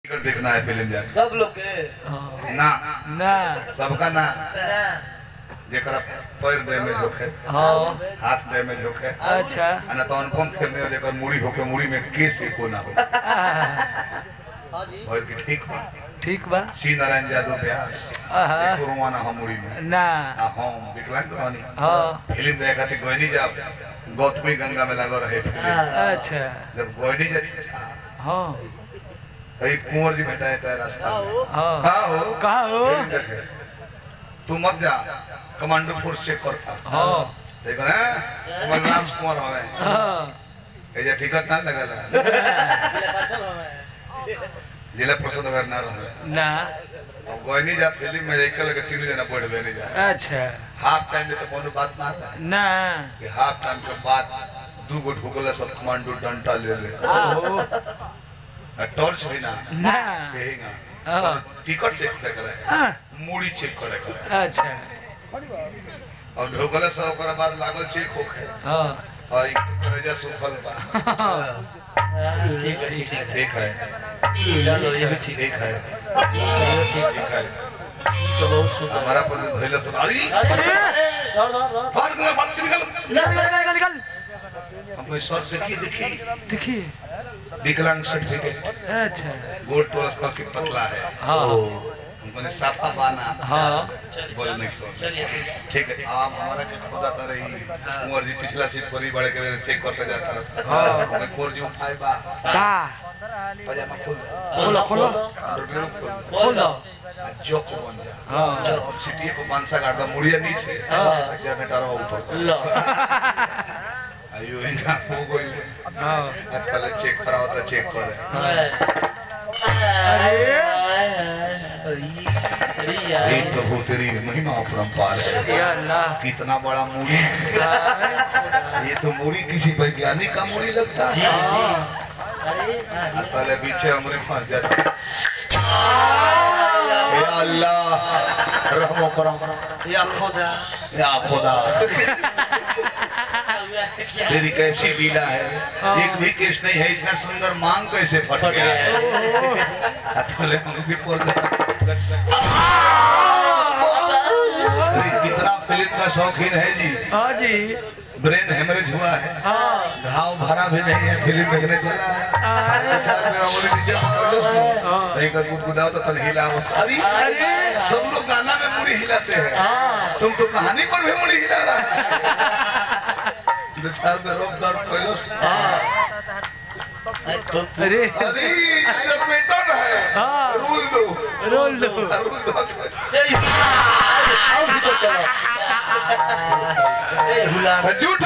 देखना है फिल्म जाके सब लोग के ना ना सबका ना जेकरा पैर डैमेज होके हाँ हाथ डैमेज होके अच्छा ना तो अनुपम खेलने वाले जेकर मुड़ी होके मुड़ी में केस एको ना हो और की ठीक बा सी नारायण यादव व्यास एको रोवाना हम मुड़ी में ना हम विकलांग रानी हाँ फिल्म देखा थी गोयनी जा गौतमी गंगा में लगा रहे फिल्म अच्छा जब गोयनी जाती हाँ एक कुंवर जी बैठा है रास्ता में हाँ कहाँ हो फिल्म देखे तू मत जा कमांडो फोर्स चेक करता हाँ देखो ना मलराज कुंवर हवे हाँ एजा टिकट ना लगल जिला परिषद अगर ना रहल ना गोयनी जा फिल्म में एक लगे तीन जना बैठ गए नहीं जा अच्छा हाफ टाइम में तो कोनो बात ना आता ना कि हाफ टाइम के बाद दू गो ढुकले सब कमांडो डंटा ले ले टॉर्च भी ना ना कहेगा टिकट चेक करे मूड़ी चेक करे अच्छा और ढोकले से ओकरा बाद लागल चेक होखे हाँ और एक करेजा सुखल बा ठीक है चलो ये भी ठीक ठीक है ठीक है तो बहुत सुंदर हमारा पर धइले से अरे धर फाड़ गया बात निकल निकल हम सर देखिए देखिए विकलांग सर्टिफिकेट अच्छा गोल्ड टोरस का पतला है हाँ हमको ने साफा बाना हाँ बोल नहीं को चलिए ठीक है आप हमारा के खुद आता रही कुंवर जी पिछला सीट पर ही बड़े करे चेक करते जाता रहा हाँ मैं कोर जी उठाए बा का पजामा खोल खोलो अंडरवेयर खोल खोल दो जोक बन जा हाँ जब अब सिटी को मानसा गाड़ दा मुड़िया नीचे जनरेटर ऊपर लो आयो इना हो गई हाँ पहले चेक करा होता चेक करे अरे प्रभु तेरी महिमा अपरंपार है या अल्लाह कितना बड़ा मूड़ी ये तो मूड़ी किसी वैज्ञानिक का मूड़ी लगता जी है अरे पहले पीछे हमरे फंस जाते या अल्लाह रहमो करम या खुदा तेरी कैसी लीला है एक भी केस नहीं है इतना सुंदर मांग कैसे फट गया है पहले मुझे कितना फिल्म का शौकीन है जी हाँ जी ब्रेन हेमरेज हुआ है हाँ घाव भरा भी नहीं है फिल्म देखने चला है का गुदगुदाओ तो तन हिला अरे सब लोग गाना में मुड़ी हिलाते हैं तुम तो कहानी पर भी मुड़ी हिला रहा है दो चार में रोक दर पहले अरे अरे जब पैटर्न है हाँ रोल दो आओ भी तो चलो ए हुला झूठ